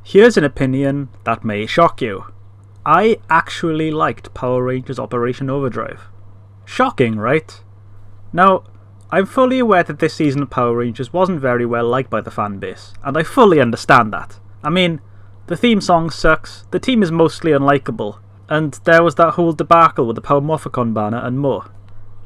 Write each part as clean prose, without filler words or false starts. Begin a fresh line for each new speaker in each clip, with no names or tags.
Here's an opinion that may shock you. I actually liked Power Rangers Operation Overdrive. Shocking, right? Now, I'm fully aware that this season of Power Rangers wasn't very well liked by the fanbase, and I fully understand that. I mean, the theme song sucks, the team is mostly unlikable, and there was that whole debacle with the Power Morphicon banner and more.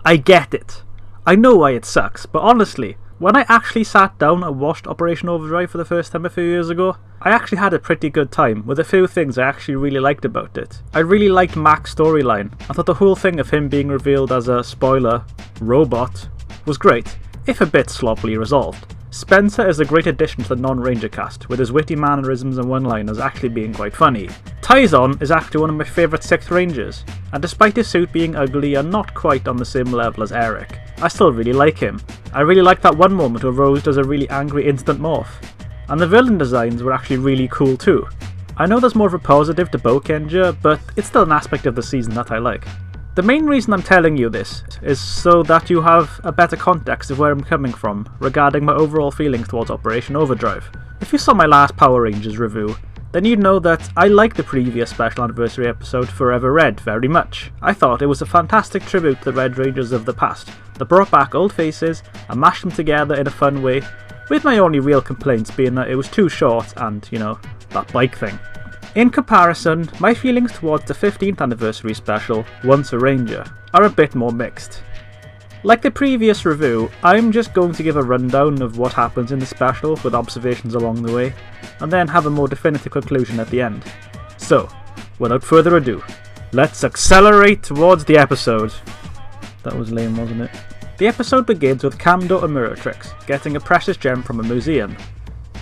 I get it. I know why it sucks, but honestly, when I actually sat down and watched Operation Overdrive for the first time a few years ago, I actually had a pretty good time with a few things I actually really liked about it. I really liked Mac's storyline. I thought the whole thing of him being revealed as a, spoiler, robot was great, if a bit sloppily resolved. Spencer is a great addition to the non-Ranger cast, with his witty mannerisms and one-liners actually being quite funny. Tyzon is actually one of my favourite 6th Rangers, and despite his suit being ugly and not quite on the same level as Eric, I still really like him. I really like that one moment where Rose does a really angry instant morph. And the villain designs were actually really cool too. I know there's more of a positive to Bokenger, but it's still an aspect of the season that I like. The main reason I'm telling you this is so that you have a better context of where I'm coming from regarding my overall feelings towards Operation Overdrive. If you saw my last Power Rangers review, then you'd know that I liked the previous special anniversary episode Forever Red very much. I thought it was a fantastic tribute to the Red Rangers of the past that brought back old faces and mashed them together in a fun way, with my only real complaints being that it was too short and, you know, that bike thing. In comparison, my feelings towards the 15th anniversary special, Once a Ranger, are a bit more mixed. Like the previous review, I'm just going to give a rundown of what happens in the special with observations along the way, and then have a more definitive conclusion at the end. So, without further ado, let's accelerate towards the episode. That was lame, wasn't it? The episode begins with Camdo and Miratrix getting a precious gem from a museum.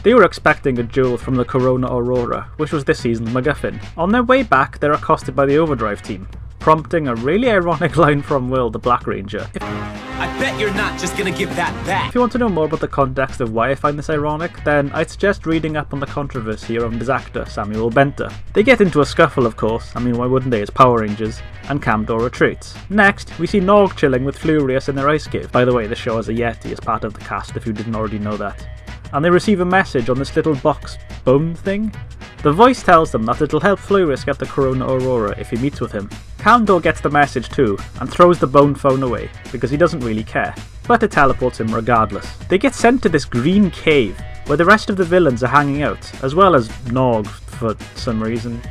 They were expecting a jewel from the Corona Aurora, which was this season's MacGuffin. On their way back, they're accosted by the Overdrive team, prompting a really ironic line from Will, the Black Ranger.
I bet you're not just gonna give that back!
If you want to know more about the context of why I find this ironic, then I'd suggest reading up on the controversy around his actor, Samuel Benter. They get into a scuffle, of course, I mean why wouldn't they, it's Power Rangers, and Camdo retreats. Next, we see Nog chilling with Furious in their ice cave. By the way, the show has a Yeti as part of the cast if you didn't already know that. And they receive a message on this little box bone thing. The voice tells them that it'll help Furious get the Corona Aurora if he meets with him. Camdo gets the message too, and throws the bone phone away, because he doesn't really care, but it teleports him regardless. They get sent to this green cave, where the rest of the villains are hanging out, as well as Nog for some reason.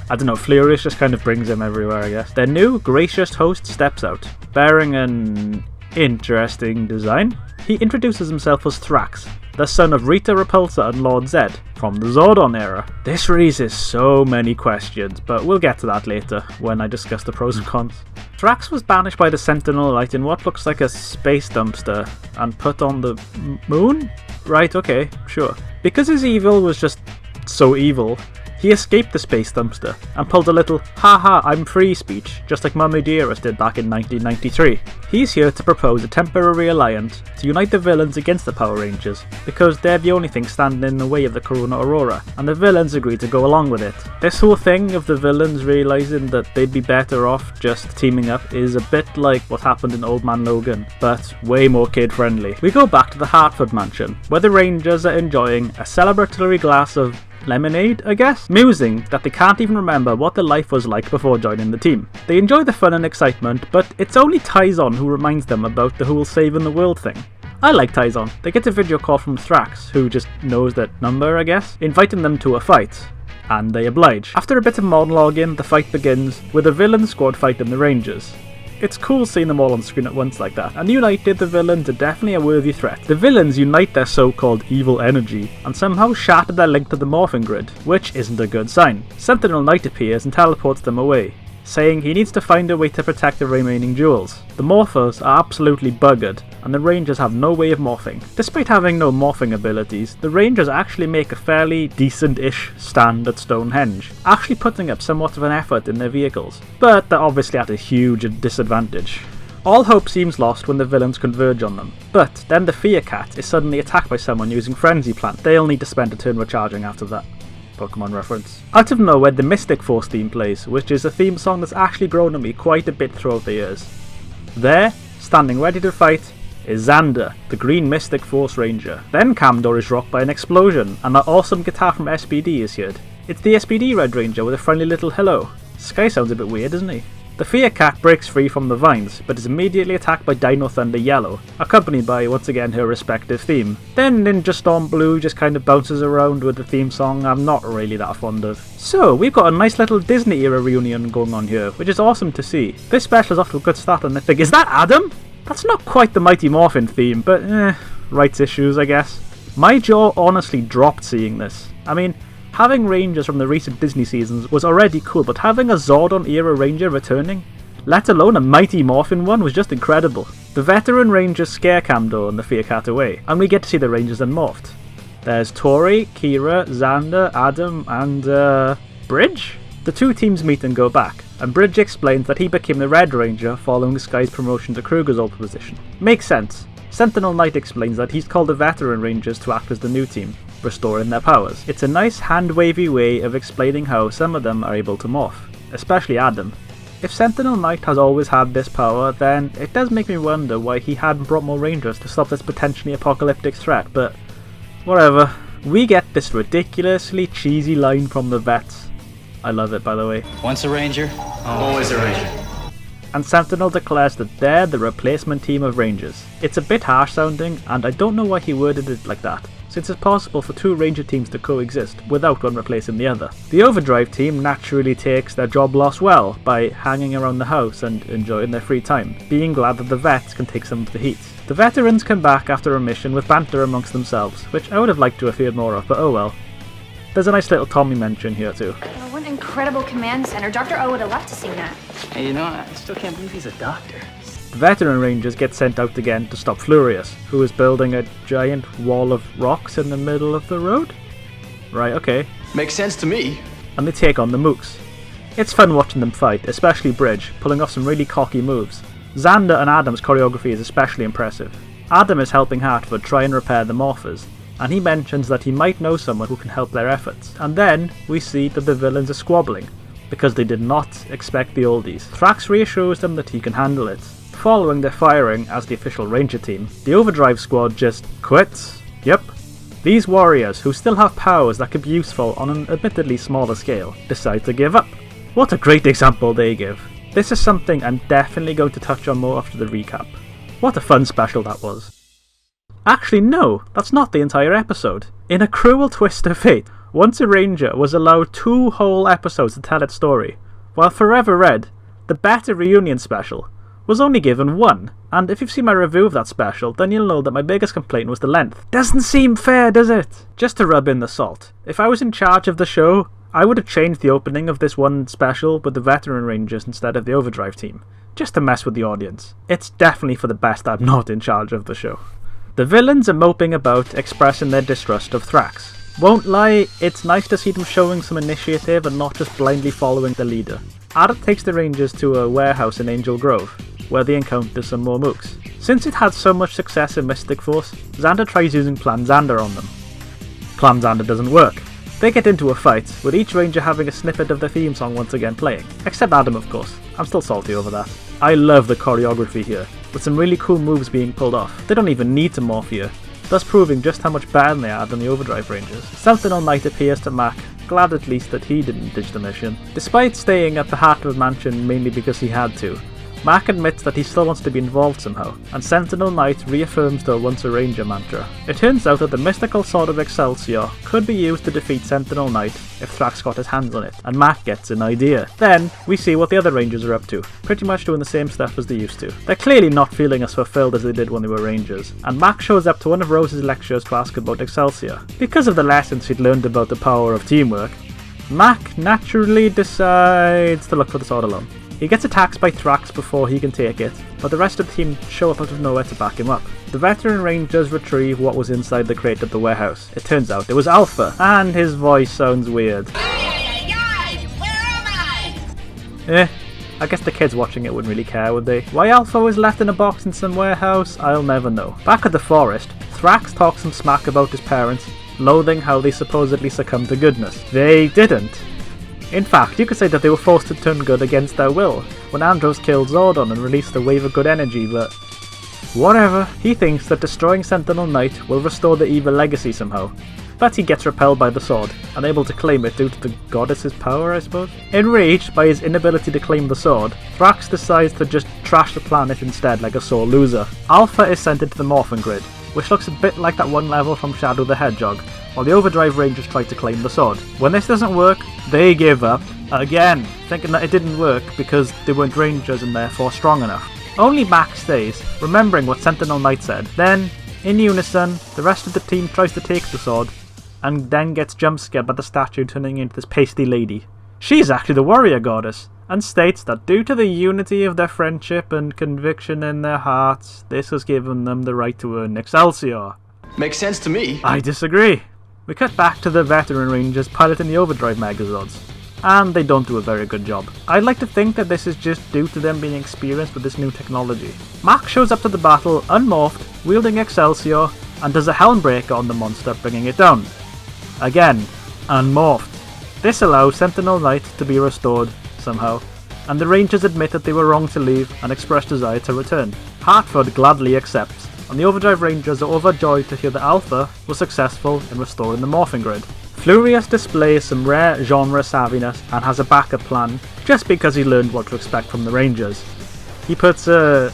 I don't know, Furious just kind of brings him everywhere, I guess. Their new, gracious host steps out, bearing an interesting design. He introduces himself as Thrax, the son of Rita Repulsa and Lord Zed, from the Zordon era. This raises so many questions, but we'll get to that later, when I discuss the pros and cons. Thrax was banished by the Sentinel Light in what looks like a space dumpster, and put on the moon? Right, okay, sure. Because his evil was just so evil, he escaped the space dumpster, and pulled a little "haha, I'm free" speech, just like Mummy Dearest did back in 1993. He's here to propose a temporary alliance to unite the villains against the Power Rangers, because they're the only thing standing in the way of the Corona Aurora, and the villains agree to go along with it. This whole thing of the villains realising that they'd be better off just teaming up is a bit like what happened in Old Man Logan, but way more kid-friendly. We go back to the Hartford mansion, where the Rangers are enjoying a celebratory glass of lemonade, I guess? Musing that they can't even remember what their life was like before joining the team. They enjoy the fun and excitement, but it's only Tyzon who reminds them about the whole saving the world thing. I like Tyzon. They get a video call from Thrax, who just knows that number, I guess, inviting them to a fight. And they oblige. After a bit of monologuing, the fight begins, with a villain squad fighting the Rangers. It's cool seeing them all on screen at once like that, and united, the villains are definitely a worthy threat. The villains unite their so-called evil energy, and somehow shatter their link to the morphing grid, which isn't a good sign. Sentinel Knight appears and teleports them away, saying he needs to find a way to protect the remaining jewels. The morphers are absolutely buggered, and the Rangers have no way of morphing. Despite having no morphing abilities, the Rangers actually make a fairly decent-ish stand at Stonehenge, actually putting up somewhat of an effort in their vehicles, but they're obviously at a huge disadvantage. All hope seems lost when the villains converge on them, but then the Fear Cat is suddenly attacked by someone using Frenzy Plant. They'll need to spend a turn recharging after that. Pokemon reference. Out of nowhere, the Mystic Force theme plays, which is a theme song that's actually grown on me quite a bit throughout the years. There, standing ready to fight, is Xander, the Green Mystic Force Ranger. Then Camdor is rocked by an explosion, and that awesome guitar from SPD is heard. It's the SPD Red Ranger with a friendly little hello. Sky sounds a bit weird, doesn't he? The Fear Cat breaks free from the vines, but is immediately attacked by Dino Thunder Yellow, accompanied by, once again, her respective theme. Then Ninja Storm Blue just kind of bounces around with the theme song I'm not really that fond of. So, we've got a nice little Disney era reunion going on here, which is awesome to see. This special is off to a good start, and I think, is that Adam? That's not quite the Mighty Morphin theme, but rights issues, I guess. My jaw honestly dropped seeing this. I mean, having Rangers from the recent Disney seasons was already cool, but having a Zordon-era Ranger returning, let alone a Mighty Morphin one, was just incredible. The veteran Rangers scare Camdor and the Fear Cat away, and we get to see the Rangers unmorphed. There's Tori, Kira, Xander, Adam, and Bridge? The two teams meet and go back, and Bridge explains that he became the Red Ranger following Sky's promotion to Kruger's old position. Makes sense. Sentinel Knight explains that he's called the veteran Rangers to act as the new team, restoring their powers. It's a nice hand-wavy way of explaining how some of them are able to morph, especially Adam. If Sentinel Knight has always had this power, then it does make me wonder why he hadn't brought more Rangers to stop this potentially apocalyptic threat, but whatever. We get this ridiculously cheesy line from the vets. I love it, by the way.
Once a Ranger, always a Ranger.
And Sentinel declares that they're the replacement team of Rangers. It's a bit harsh sounding, and I don't know why he worded it like that, since it's possible for two Ranger teams to coexist without one replacing the other. The Overdrive team naturally takes their job loss well by hanging around the house and enjoying their free time, being glad that the vets can take some of the heat. The veterans come back after a mission with banter amongst themselves, which I would have liked to have heard more of, but oh well. There's a nice little Tommy mention here too.
Oh, what an incredible command center. Dr. O would have loved to see that.
Hey, you know, I still can't believe he's a doctor.
The veteran Rangers get sent out again to stop Flurious, who is building a giant wall of rocks in the middle of the road? Right, okay.
Makes sense to me.
And they take on the Mooks. It's fun watching them fight, especially Bridge, pulling off some really cocky moves. Xander and Adam's choreography is especially impressive. Adam is helping Hartford try and repair the Morphers, and he mentions that he might know someone who can help their efforts. And then we see that the villains are squabbling, because they did not expect the oldies. Thrax reassures them that he can handle it. Following their firing as the official Ranger team, the Overdrive squad just quits. Yep. These warriors, who still have powers that could be useful on an admittedly smaller scale, decide to give up. What a great example they give. This is something I'm definitely going to touch on more after the recap. What a fun special that was. Actually no, that's not the entire episode. In a cruel twist of fate, Once a Ranger was allowed 2 whole episodes to tell its story, while Forever Red, the better reunion special, was only given 1, and if you've seen my review of that special, then you'll know that my biggest complaint was the length. Doesn't seem fair, does it? Just to rub in the salt, if I was in charge of the show, I would have changed the opening of this one special with the veteran Rangers instead of the Overdrive team, just to mess with the audience. It's definitely for the best I'm not in charge of the show. The villains are moping about, expressing their distrust of Thrax. Won't lie, it's nice to see them showing some initiative and not just blindly following the leader. Addit takes the Rangers to a warehouse in Angel Grove, where they encounter some more Mooks. Since it had so much success in Mystic Force, Xander tries using Plan Xander on them. Plan Xander doesn't work. They get into a fight, with each Ranger having a snippet of the theme song once again playing. Except Adam, of course. I'm still salty over that. I love the choreography here, with some really cool moves being pulled off. They don't even need to morph here, thus proving just how much better they are than the Overdrive Rangers. Sentinel Knight appears to Mac, glad at least that he didn't ditch the mission. Despite staying at the Hartford mansion mainly because he had to, Mac admits that he still wants to be involved somehow, and Sentinel Knight reaffirms the Once a Ranger mantra. It turns out that the mystical sword of Excelsior could be used to defeat Sentinel Knight if Thrax got his hands on it, and Mac gets an idea. Then, we see what the other Rangers are up to, pretty much doing the same stuff as they used to. They're clearly not feeling as fulfilled as they did when they were Rangers, and Mac shows up to one of Rose's lectures to ask about Excelsior. Because of the lessons he'd learned about the power of teamwork, Mac naturally decides to look for the sword alone. He gets attacked by Thrax before he can take it, but the rest of the team show up out of nowhere to back him up. The veteran Rangers retrieve what was inside the crate at the warehouse. It turns out it was Alpha, and his voice sounds weird.
Guys, where am I?
I guess the kids watching it wouldn't really care, would they? Why Alpha was left in a box in some warehouse, I'll never know. Back at the forest, Thrax talks some smack about his parents, loathing how they supposedly succumbed to goodness. They didn't. In fact, you could say that they were forced to turn good against their will, when Andros killed Zordon and released a wave of good energy, but Whatever, he thinks that destroying Sentinel Knight will restore the evil legacy somehow. But he gets repelled by the sword, unable to claim it due to the goddess's power, I suppose. Enraged by his inability to claim the sword, Thrax decides to just trash the planet instead like a sore loser. Alpha is sent into the Morphin Grid, which looks a bit like that one level from Shadow the Hedgehog, while the Overdrive Rangers try to claim the sword. When this doesn't work, they give up, again, thinking that it didn't work because they weren't Rangers and therefore strong enough. Only Max stays, remembering what Sentinel Knight said. Then, in unison, the rest of the team tries to take the sword, and then gets jump scared by the statue turning into this pasty lady. She's actually the warrior goddess, and states that due to the unity of their friendship and conviction in their hearts, this has given them the right to earn Excelsior.
Makes sense to me.
I disagree. We cut back to the veteran Rangers piloting the Overdrive Megazords, and they don't do a very good job. I'd like to think that this is just due to them being experienced with this new technology. Max shows up to the battle unmorphed, wielding Excelsior, and does a Helmbreaker on the monster, bringing it down. Again, unmorphed. This allows Sentinel Knight to be restored somehow, and the Rangers admit that they were wrong to leave and express desire to return. Hartford gladly accepts, and the Overdrive Rangers are overjoyed to hear that Alpha was successful in restoring the Morphin Grid. Furious displays some rare genre savviness and has a backup plan just because he learned what to expect from the Rangers. He puts a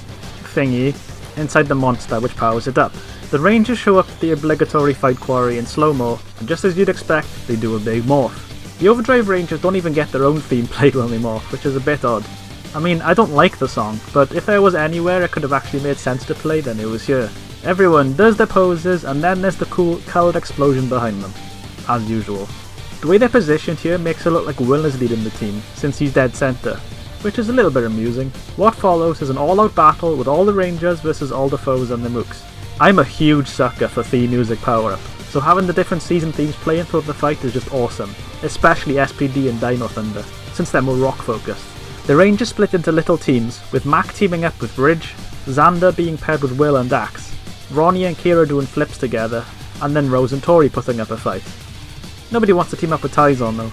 thingy inside the monster which powers it up. The Rangers show up at the obligatory fight quarry in slow-mo, and just as you'd expect, they do a big morph. The Overdrive Rangers don't even get their own theme played when they morph, which is a bit odd. I mean, I don't like the song, but if there was anywhere it could have actually made sense to play, then it was here. Everyone does their poses, and then there's the cool coloured explosion behind them, as usual. The way they're positioned here makes it look like Will is leading the team, since he's dead centre, which is a little bit amusing. What follows is an all-out battle with all the Rangers versus all the foes and the mooks. I'm a huge sucker for theme music power-up, so having the different season themes playing throughout the fight is just awesome, especially SPD and Dino Thunder, since they're more rock-focused. The Rangers split into little teams, with Mac teaming up with Bridge, Xander being paired with Will and Dax, Ronnie and Kira doing flips together, and then Rose and Tori putting up a fight. Nobody wants to team up with Tyzon though.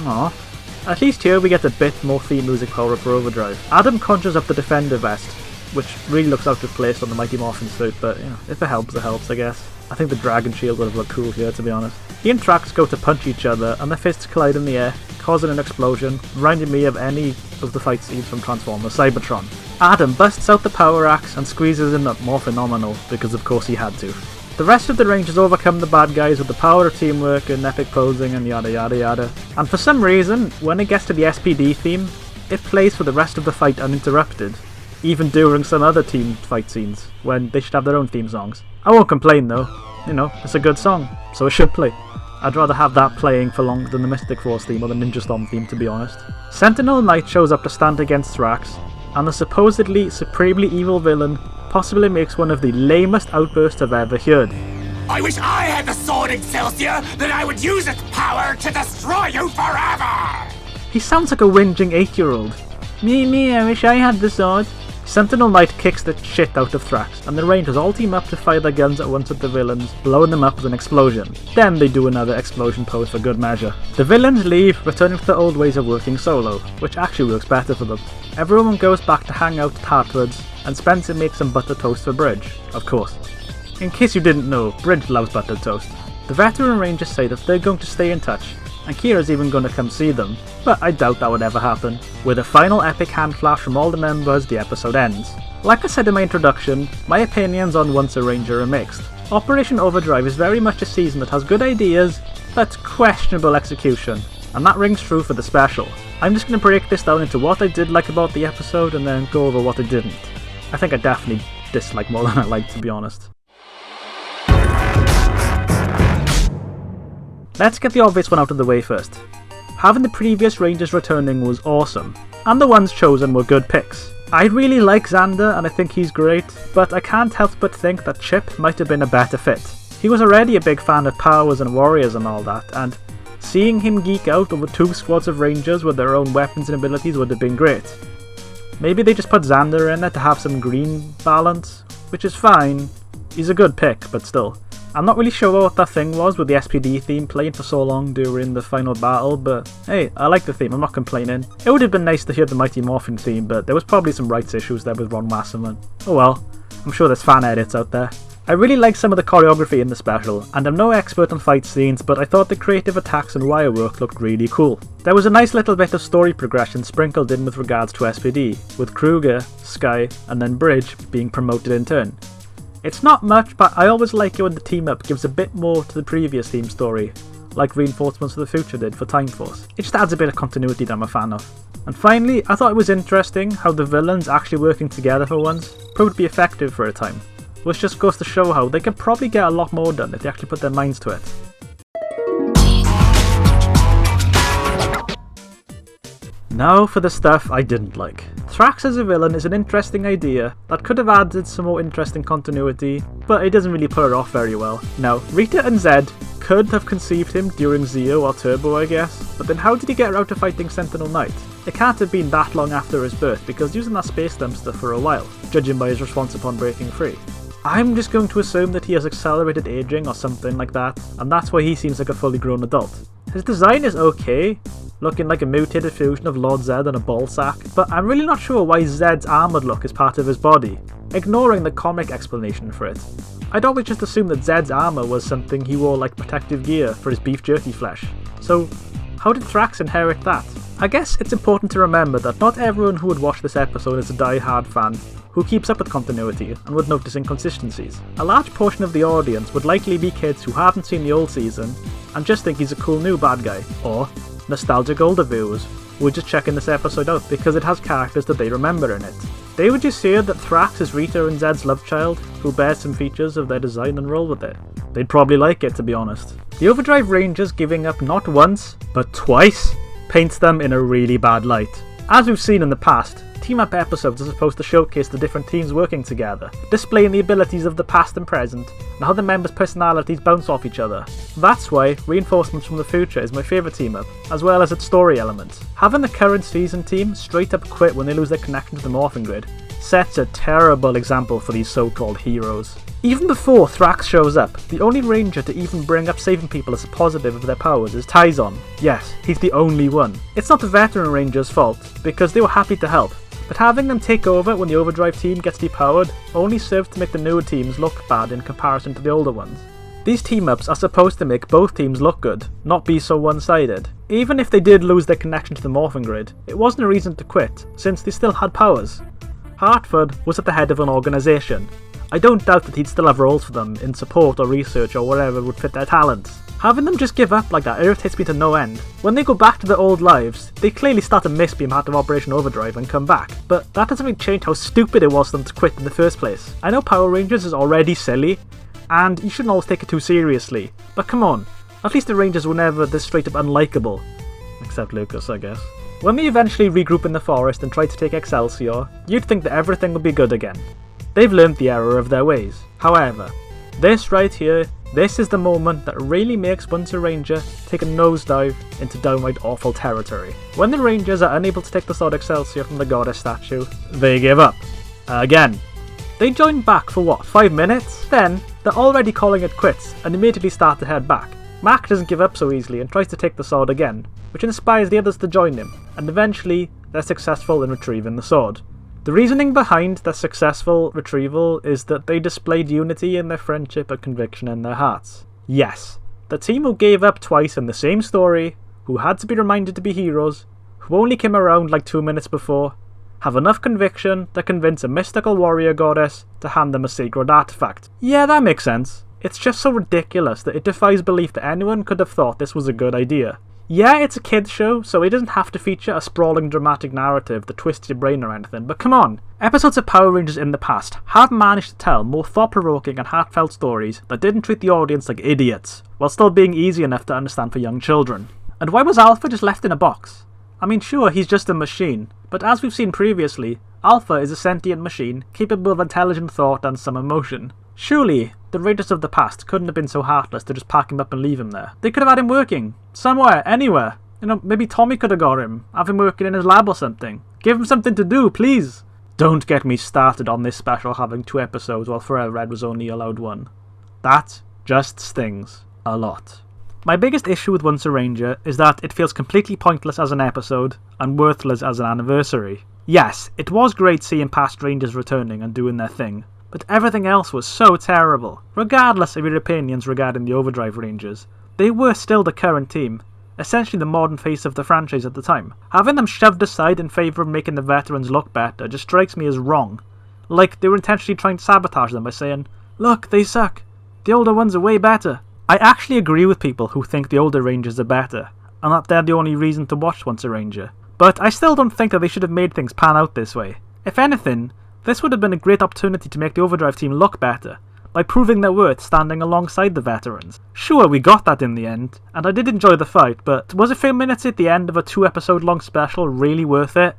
Aww. At least here we get a bit more theme music power up for Overdrive. Adam conjures up the Defender vest, which really looks out of place on the Mighty Morphin suit, but you know, if it helps I guess. I think the Dragon Shield would have looked cool here, to be honest. He and Trax go to punch each other, and their fists collide in the air, causing an explosion, reminding me of any of the fight scenes from Transformers Cybertron. Adam busts out the power axe and squeezes in that more phenomenal, because of course he had to. The rest of the Rangers overcome the bad guys with the power of teamwork and epic posing and yada yada yada. And for some reason, when it gets to the SPD theme, it plays for the rest of the fight uninterrupted, even during some other team fight scenes, when they should have their own theme songs. I won't complain though, you know, it's a good song, so it should play. I'd rather have that playing for longer than the Mystic Force theme or the Ninja Storm theme, to be honest. Sentinel Knight shows up to stand against Thrax, and the supposedly supremely evil villain possibly makes one of the lamest outbursts I've ever heard.
I wish I had the sword Excelsior, then I would use its power to destroy you forever!
He sounds like a whinging 8-year-old. Me, I wish I had the sword. Sentinel Knight kicks the shit out of Thrax, and the Rangers all team up to fire their guns at once at the villains, blowing them up with an explosion. Then they do another explosion pose for good measure. The villains leave, returning to their old ways of working solo, which actually works better for them. Everyone goes back to hang out at Hartford's, and Spencer makes some butter toast for Bridge, of course. In case you didn't know, Bridge loves buttered toast. The veteran Rangers say that they're going to stay in touch, and Kira's even going to come see them, but I doubt that would ever happen. With a final epic hand flash from all the members, the episode ends. Like I said in my introduction, my opinions on Once a Ranger are mixed. Operation Overdrive is very much a season that has good ideas, but questionable execution, and that rings true for the special. I'm just going to break this down into what I did like about the episode and then go over what I didn't. I think I definitely disliked more than I liked, to be honest. Let's get the obvious one out of the way first. Having the previous Rangers returning was awesome, and the ones chosen were good picks. I really like Xander and I think he's great, but I can't help but think that Chip might have been a better fit. He was already a big fan of powers and warriors and all that, and seeing him geek out over 2 squads of Rangers with their own weapons and abilities would have been great. Maybe they just put Xander in it to have some green balance, which is fine. He's a good pick, but still. I'm not really sure what that thing was with the SPD theme playing for so long during the final battle, but hey, I like the theme, I'm not complaining. It would have been nice to hear the Mighty Morphin theme, but there was probably some rights issues there with Ron Wasserman. Oh well. I'm sure there's fan edits out there. I really like some of the choreography in the special, and I'm no expert on fight scenes, but I thought the creative attacks and wire work looked really cool. There was a nice little bit of story progression sprinkled in with regards to SPD, with Kruger, Sky, and then Bridge being promoted in turn. It's not much, but I always like it when the team up gives a bit more to the previous team story, like Reinforcements of the Future did for Time Force. It just adds a bit of continuity that I'm a fan of. And finally, I thought it was interesting how the villains actually working together for once proved to be effective for a time, which just goes to show how they could probably get a lot more done if they actually put their minds to it. Now for the stuff I didn't like. Thrax as a villain is an interesting idea that could have added some more interesting continuity, but it doesn't really pull it off very well. Now, Rita and Zed could have conceived him during Zeo or Turbo, I guess, but then how did he get around to fighting Sentinel Knight? It can't have been that long after his birth, because he was in that space dumpster for a while, judging by his response upon breaking free. I'm just going to assume that he has accelerated aging or something like that, and that's why he seems like a fully grown adult. His design is okay, looking like a mutated fusion of Lord Zed and a ball sack, but I'm really not sure why Zed's armoured look is part of his body, ignoring the comic explanation for it. I'd always just assumed that Zed's armour was something he wore like protective gear for his beef jerky flesh. So, how did Thrax inherit that? I guess it's important to remember that not everyone who would watch this episode is a die-hard fan who keeps up with continuity and would notice inconsistencies. A large portion of the audience would likely be kids who haven't seen the old season and just think he's a cool new bad guy, or nostalgic older viewers who are just checking this episode out because it has characters that they remember in it. They would just hear that Thrax is Rita and Zed's love child who bears some features of their design and roll with it. They'd probably like it, to be honest. The Overdrive Rangers giving up not once, but twice, paints them in a really bad light. As we've seen in the past, team-up episodes are supposed to showcase the different teams working together, displaying the abilities of the past and present, and how the members' personalities bounce off each other. That's why Reinforcements from the Future is my favourite team-up, as well as its story elements. Having the current season team straight up quit when they lose their connection to the Morphin Grid sets a terrible example for these so-called heroes. Even before Thrax shows up, the only ranger to even bring up saving people as a positive of their powers is Tyzon. Yes, he's the only one. It's not the veteran rangers' fault, because they were happy to help, but having them take over when the Overdrive team gets depowered only serves to make the newer teams look bad in comparison to the older ones. These team-ups are supposed to make both teams look good, not be so one-sided. Even if they did lose their connection to the Morphin Grid, it wasn't a reason to quit, since they still had powers. Hartford was at the head of an organisation. I don't doubt that he'd still have roles for them in support or research or whatever would fit their talents. Having them just give up like that irritates me to no end. When they go back to their old lives, they clearly start to miss being part of Operation Overdrive and come back, but that doesn't really change how stupid it was for them to quit in the first place. I know Power Rangers is already silly, and you shouldn't always take it too seriously, but come on, at least the Rangers were never this straight up unlikable. Except Lucas, I guess. When they eventually regroup in the forest and try to take Excelsior, you'd think that everything would be good again. They've learned the error of their ways. However, this right here, this is the moment that really makes Once a Ranger take a nosedive into downright awful territory. When the Rangers are unable to take the sword Excelsior from the goddess statue, they give up. Again. They join back for what, 5 minutes? Then, they're already calling it quits and immediately start to head back. Mac doesn't give up so easily and tries to take the sword again, which inspires the others to join him, and eventually they're successful in retrieving the sword. The reasoning behind their successful retrieval is that they displayed unity in their friendship and conviction in their hearts. Yes, the team who gave up twice in the same story, who had to be reminded to be heroes, who only came around like 2 minutes before, have enough conviction to convince a mystical warrior goddess to hand them a sacred artifact. Yeah, that makes sense. It's just so ridiculous that it defies belief that anyone could have thought this was a good idea. Yeah, it's a kids show, so it doesn't have to feature a sprawling dramatic narrative that twists your brain or anything, but come on. Episodes of Power Rangers in the past have managed to tell more thought-provoking and heartfelt stories that didn't treat the audience like idiots, while still being easy enough to understand for young children. And why was Alpha just left in a box? I mean, sure, he's just a machine, but as we've seen previously, Alpha is a sentient machine capable of intelligent thought and some emotion. Surely, the Rangers of the past couldn't have been so heartless to just pack him up and leave him there. They could have had him working. Somewhere, anywhere. You know, maybe Tommy could have got him. Have him working in his lab or something. Give him something to do, please. Don't get me started on this special having 2 episodes while Forever Red was only allowed 1. That just stings a lot. My biggest issue with Once a Ranger is that it feels completely pointless as an episode and worthless as an anniversary. Yes, it was great seeing past Rangers returning and doing their thing, but everything else was so terrible. Regardless of your opinions regarding the Overdrive Rangers, they were still the current team, essentially the modern face of the franchise at the time. Having them shoved aside in favour of making the veterans look better just strikes me as wrong. Like they were intentionally trying to sabotage them by saying, "Look, they suck. The older ones are way better." I actually agree with people who think the older Rangers are better, and that they're the only reason to watch Once a Ranger. But I still don't think that they should have made things pan out this way. If anything, this would have been a great opportunity to make the Overdrive team look better, by proving their worth standing alongside the veterans. Sure, we got that in the end, and I did enjoy the fight, but was a few minutes at the end of a 2-episode long special really worth it?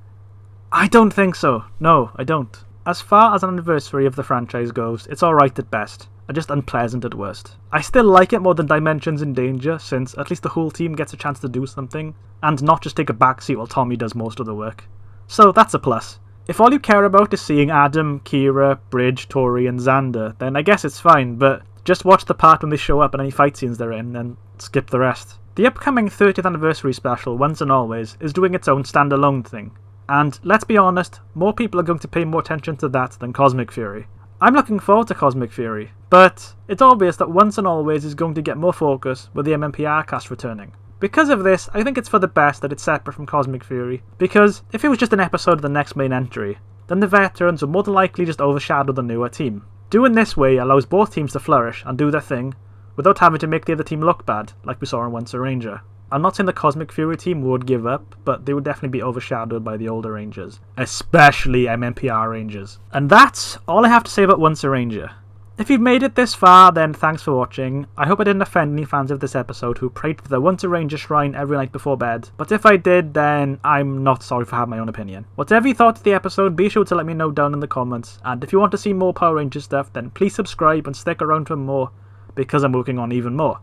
I don't think so. No, I don't. As far as an anniversary of the franchise goes, it's alright at best, and just unpleasant at worst. I still like it more than Dimensions in Danger, since at least the whole team gets a chance to do something, and not just take a backseat while Tommy does most of the work. So that's a plus. If all you care about is seeing Adam, Kira, Bridge, Tori and Xander, then I guess it's fine, but just watch the part when they show up and any fight scenes they're in, and skip the rest. The upcoming 30th anniversary special, Once and Always, is doing its own standalone thing. And let's be honest, more people are going to pay more attention to that than Cosmic Fury. I'm looking forward to Cosmic Fury, but it's obvious that Once and Always is going to get more focus with the MMPR cast returning. Because of this, I think it's for the best that it's separate from Cosmic Fury, because if it was just an episode of the next main entry, then the veterans would more than likely just overshadow the newer team. Doing this way allows both teams to flourish and do their thing, without having to make the other team look bad, like we saw in Once a Ranger. I'm not saying the Cosmic Fury team would give up, but they would definitely be overshadowed by the older Rangers, especially MMPR Rangers. And that's all I have to say about Once a Ranger. If you've made it this far, then thanks for watching. I hope I didn't offend any fans of this episode who prayed to the Once a Ranger shrine every night before bed, but if I did, then I'm not sorry for having my own opinion. Whatever you thought of the episode, be sure to let me know down in the comments, and if you want to see more Power Rangers stuff, then please subscribe and stick around for more, because I'm working on even more.